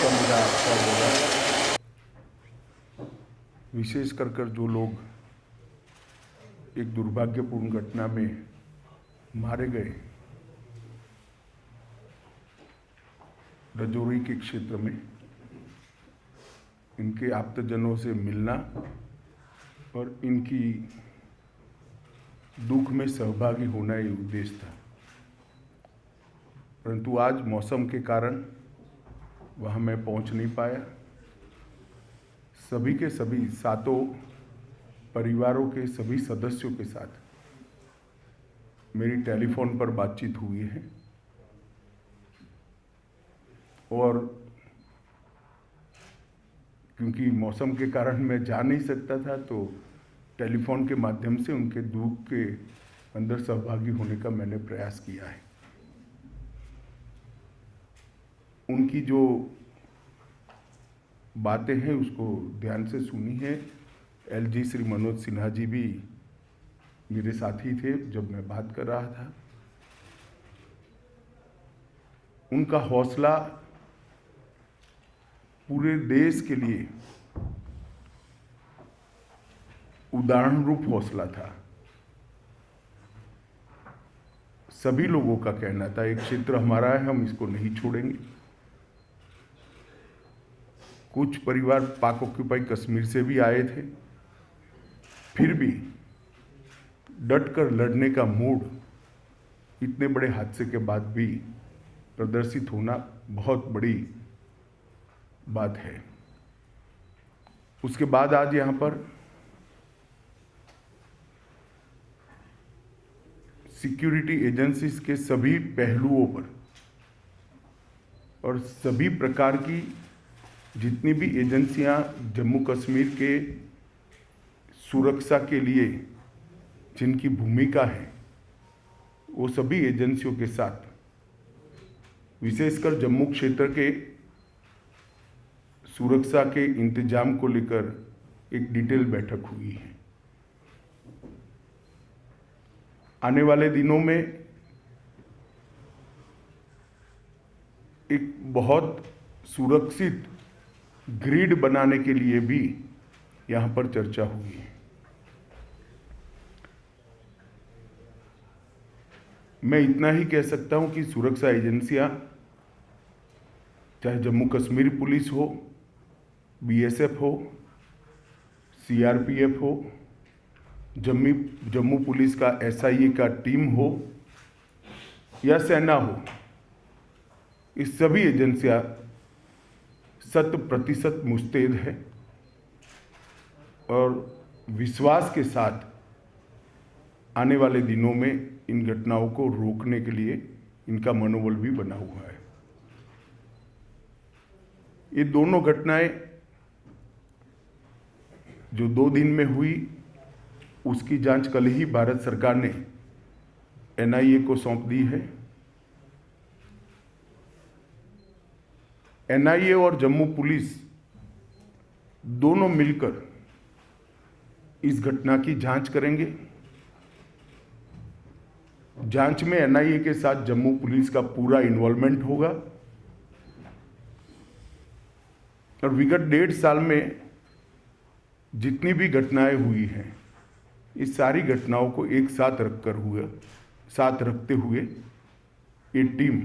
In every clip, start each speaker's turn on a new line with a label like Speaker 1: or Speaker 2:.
Speaker 1: का मेरा शब्द होगा। विशेष कर जो लोग एक दुर्भाग्यपूर्ण घटना में मारे गए, रजौरी के क्षेत्र में, इनके आप्तजनों से मिलना और इनकी दुख में सहभागी होना ये उद्देश्य था। परंतु आज मौसम के कारण वहाँ मैं पहुँच नहीं पाया। सभी के सभी सातों परिवारों के सभी सदस्यों के साथ मेरी टेलीफोन पर बातचीत हुई है और क्योंकि मौसम के कारण मैं जा नहीं सकता था, तो टेलीफोन के माध्यम से उनके दुख के अंदर सहभागी होने का मैंने प्रयास किया है। उनकी जो बातें हैं उसको ध्यान से सुनी है। एलजी श्री मनोज सिन्हा जी भी मेरे साथी थे जब मैं बात कर रहा था। उनका हौसला पूरे देश के लिए उदाहरण रूप हौसला था। सभी लोगों का कहना था, एक क्षेत्र हमारा है, हम इसको नहीं छोड़ेंगे। कुछ परिवार पाक ऑक्यूपाई कश्मीर से भी आए थे, फिर भी डटकर लड़ने का मूड इतने बड़े हादसे के बाद भी प्रदर्शित होना बहुत बड़ी बात है। उसके बाद आज यहाँ पर सिक्योरिटी एजेंसीज के सभी पहलुओं पर और सभी प्रकार की जितनी भी एजेंसियां जम्मू कश्मीर के सुरक्षा के लिए जिनकी भूमिका है, वो सभी एजेंसियों के साथ विशेषकर जम्मू क्षेत्र के सुरक्षा के इंतजाम को लेकर एक डिटेल बैठक हुई है। आने वाले दिनों में एक बहुत सुरक्षित ग्रिड बनाने के लिए भी यहाँ पर चर्चा हुई है। मैं इतना ही कह सकता हूँ कि सुरक्षा एजेंसियाँ, चाहे जम्मू कश्मीर पुलिस हो, बीएसएफ हो, सीआरपीएफ हो, जम्मू पुलिस का एसआईए का टीम हो या सेना हो, इस सभी एजेंसियां 100% मुस्तैद है और विश्वास के साथ आने वाले दिनों में इन घटनाओं को रोकने के लिए इनका मनोबल भी बना हुआ है। ये दोनों घटनाएं जो 2 दिन में हुई, उसकी जांच कल ही भारत सरकार ने एनआईए को सौंप दी है। एनआईए और जम्मू पुलिस दोनों मिलकर इस घटना की जांच करेंगे। जांच में एनआईए के साथ जम्मू पुलिस का पूरा इन्वॉल्वमेंट होगा और विगत 1.5 साल में जितनी भी घटनाएं हुई हैं, इस सारी घटनाओं को एक साथ रखते हुए ये टीम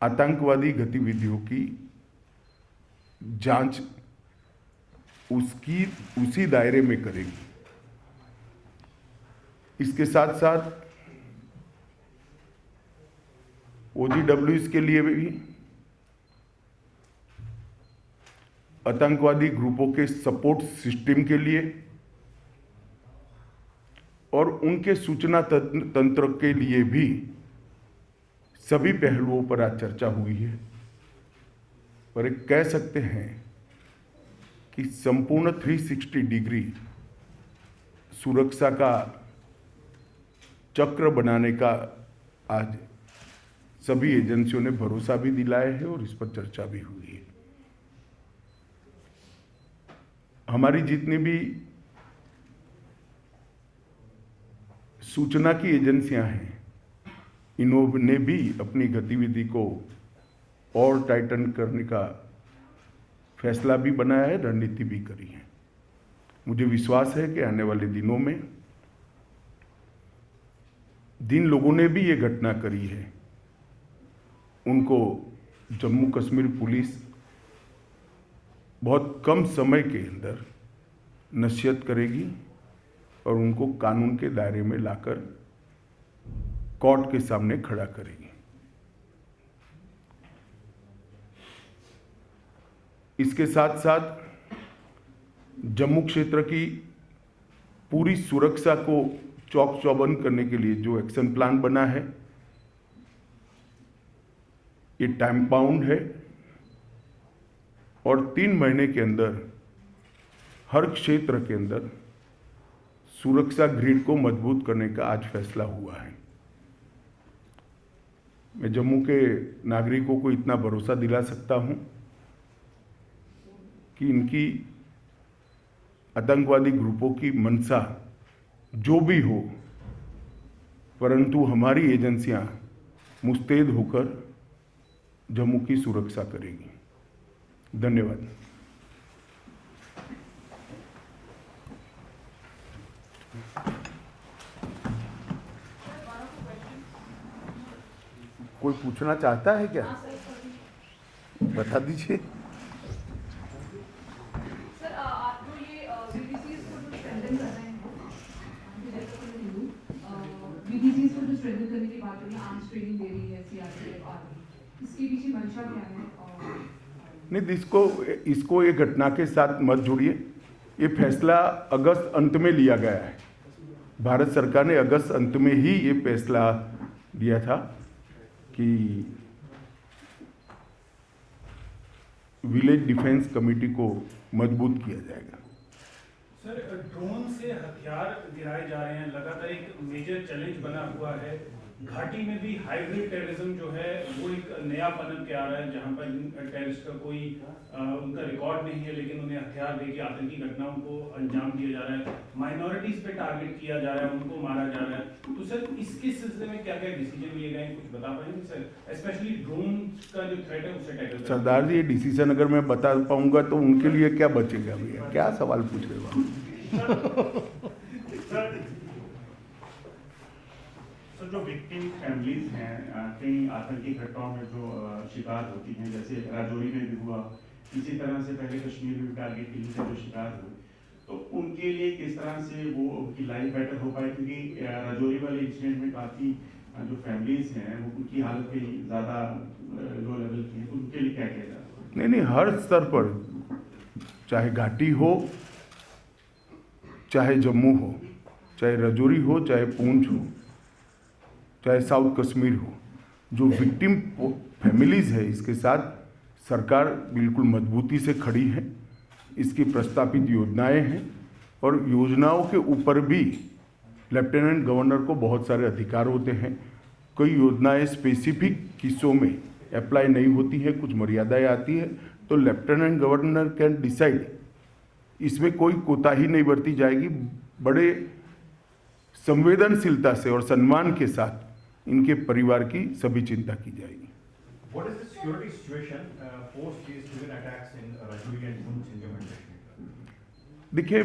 Speaker 1: आतंकवादी गतिविधियों की जांच उसी दायरे में करेगी। इसके साथ साथ ओजीडब्ल्यूएस के लिए भी आतंकवादी ग्रुपों के सपोर्ट सिस्टम के लिए और उनके सूचना तंत्र के लिए भी सभी पहलुओं पर आज चर्चा हुई है। पर एक कह सकते हैं कि संपूर्ण 360 डिग्री सुरक्षा का चक्र बनाने का आज सभी एजेंसियों ने भरोसा भी दिलाया है और इस पर चर्चा भी हुई है। हमारी जितनी भी सूचना की एजेंसियां हैं, इन्होंने भी अपनी गतिविधि को और टाइटन करने का फैसला भी बनाया है, रणनीति भी करी है। मुझे विश्वास है कि आने वाले दिनों में जिन लोगों ने भी ये घटना करी है उनको जम्मू कश्मीर पुलिस बहुत कम समय के अंदर नसीहत करेगी और उनको कानून के दायरे में लाकर कोर्ट के सामने खड़ा करेगी। इसके साथ साथ जम्मू क्षेत्र की पूरी सुरक्षा को चौक चौबंद करने के लिए जो एक्शन प्लान बना है ये टाइम बाउंड है और 3 महीने के अंदर हर क्षेत्र के अंदर सुरक्षा ग्रिड को मजबूत करने का आज फैसला हुआ है। मैं जम्मू के नागरिकों को इतना भरोसा दिला सकता हूं कि इनकी आतंकवादी ग्रुपों की मंशा जो भी हो, परंतु हमारी एजेंसियां मुस्तैद होकर जम्मू की सुरक्षा करेगी। धन्यवाद। कोई पूछना चाहता है क्या? बता दीजिए।
Speaker 2: सर, आप जो ये बीडीसीज को जो स्ट्रेंथन कर रहे हैं, बीडीसीज को जो स्ट्रेंथन करने की बात हो रही है, आर्म्स ट्रेनिंग दे रही है सीआरपीएफ आर्मी, इसके पीछे मंशा क्या है?
Speaker 1: नहीं, इसको ये घटना के साथ मत जोड़िए। ये फैसला अगस्त अंत में लिया गया है। भारत सरकार ने अगस्त अंत में ही ये फैसला दिया था कि विलेज डिफेंस कमेटी को मजबूत किया जाएगा।
Speaker 3: सर, ड्रोन से हथियार गिराए जा रहे हैं, लगातार एक मेजर चैलेंज बना हुआ है। घाटी में भी हाइब्रिड टेररिज्म जो है वो एक नया पनप के आ रहा है, जहां पर टेररिस्ट का कोई उनका रिकॉर्ड नहीं है, लेकिन उन्हें हथियार देके आतंकी घटनाओं को अंजाम दिया जा रहा है। माइनॉरिटीज पे टारगेट किया जा रहा है, उनको मारा जा रहा है। तो सर, इसके सिलसिले में क्या क्या डिसीजन लिए गए, कुछ बता पाएंगे सर? स्पेशली ड्रोन का जो थ्रेट है उसे टैकल करना।
Speaker 1: सरदार जी, ये डिसीजन अगर मैं बता पाऊंगा तो उनके लिए क्या बचेगा भैया? क्या सवाल पूछ रहे हो आप?
Speaker 4: सर, जो विक्टिम फैमिलीज हैं कई आतंकी घटनाओं में जो शिकार होती हैं, जैसे राजौरी में भी हुआ, इसी तरह से पहले कश्मीर में भी टारगेट किलिंग से जो शिकार हुए, तो उनके लिए किस तरह से वो उनकी लाइफ बेटर हो पाए? क्योंकि राजौरी वाले इंसिडेंट में काफ़ी जो फैमिलीज हैं वो उनकी हालत भी ज़्यादा लो लेवल की है, तो उनके लिए क्या किया जाए?
Speaker 1: नहीं, हर स्तर पर, चाहे घाटी हो, चाहे जम्मू हो, चाहे राजौरी हो, चाहे पूंछ हो, चाहे साउथ कश्मीर हो, जो विक्टिम फैमिलीज है इसके साथ सरकार बिल्कुल मजबूती से खड़ी है। इसकी प्रस्तावित योजनाएं हैं और योजनाओं के ऊपर भी लेफ्टिनेंट गवर्नर को बहुत सारे अधिकार होते हैं। कई योजनाएं स्पेसिफिक किस्सों में अप्लाई नहीं होती है, कुछ मर्यादाएं आती है, तो लेफ्टिनेंट गवर्नर कैन डिसाइड। इसमें कोई कोताही नहीं बरती जाएगी। बड़े संवेदनशीलता से और सम्मान के साथ इनके परिवार की सभी चिंता की जाएगी।
Speaker 5: What is the security situation post these twin attacks in Rajouri and Poonch in Jammu and Kashmir?
Speaker 1: देखिए,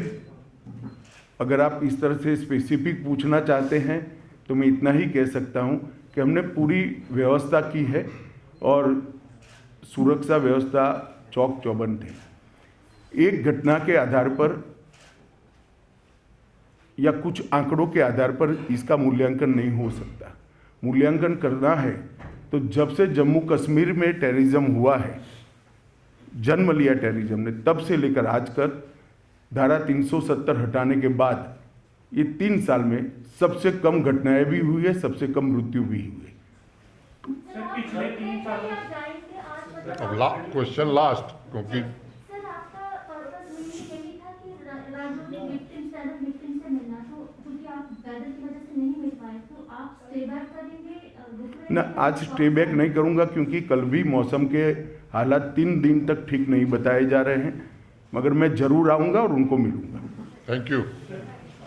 Speaker 1: अगर आप इस तरह से स्पेसिफिक पूछना चाहते हैं तो मैं इतना ही कह सकता हूं कि हमने पूरी व्यवस्था की है और सुरक्षा व्यवस्था चौक चौबंद है। एक घटना के आधार पर या कुछ आंकड़ों के आधार पर इसका मूल्यांकन नहीं हो सकता। मूल्यांकन करना है तो जब से जम्मू कश्मीर में टेररिज्म हुआ है, जन्म लिया टेररिज्म ने, तब से लेकर आज तक धारा 370 हटाने के बाद ये 3 साल में सबसे कम घटनाएं भी हुई है, सबसे कम मृत्यु भी हुई है।
Speaker 4: सर, पिछले 3 साल
Speaker 6: अब क्वेश्चन लास्ट, क्योंकि
Speaker 7: सर आपका पर्पस यही था कि राजौरी विक्टिम्स से मिलना, तो क्योंकि आप वेदर की वजह से नहीं मिल पाए, तो आप स्टे बैक करेंगे?
Speaker 1: ना, आज स्टे बैक नहीं करूंगा क्योंकि कल भी मौसम के हालात 3 दिन तक ठीक नहीं बताए जा रहे हैं, मगर मैं जरूर आऊंगा और उनको मिलूंगा।
Speaker 6: Thank you.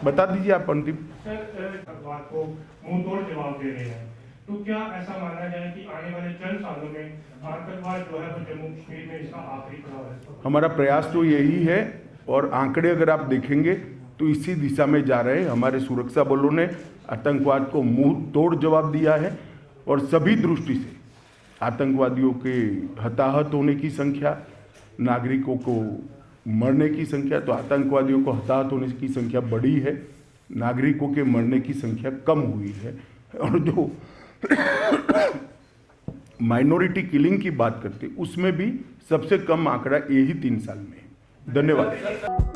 Speaker 1: बता दीजिए आप अंतिम।
Speaker 4: सर, बात को मुंह तोड़ जवाब दे रहे हैं।
Speaker 8: तो क्या ऐसा माना जाए कि आने वाले चंद सालों में आतंकवाद जो है वो जम्मू कश्मीर में इसका आखिरी पड़ाव है?
Speaker 1: हमारा प्रयास तो यही है और आंकड़े अगर आप देखेंगे तो इसी दिशा में जा रहे हैं। हमारे सुरक्षा बलों ने आतंकवाद को मुंह तोड़ जवाब दिया है और सभी दृष्टि से आतंकवादियों के हताहत होने की संख्या, नागरिकों को मरने की संख्या, तो आतंकवादियों को हताहत होने की संख्या बढ़ी है, नागरिकों के मरने की संख्या कम हुई है। और जो माइनॉरिटी किलिंग की बात करते उसमें भी सबसे कम आंकड़ा यही 3 साल में है। धन्यवाद।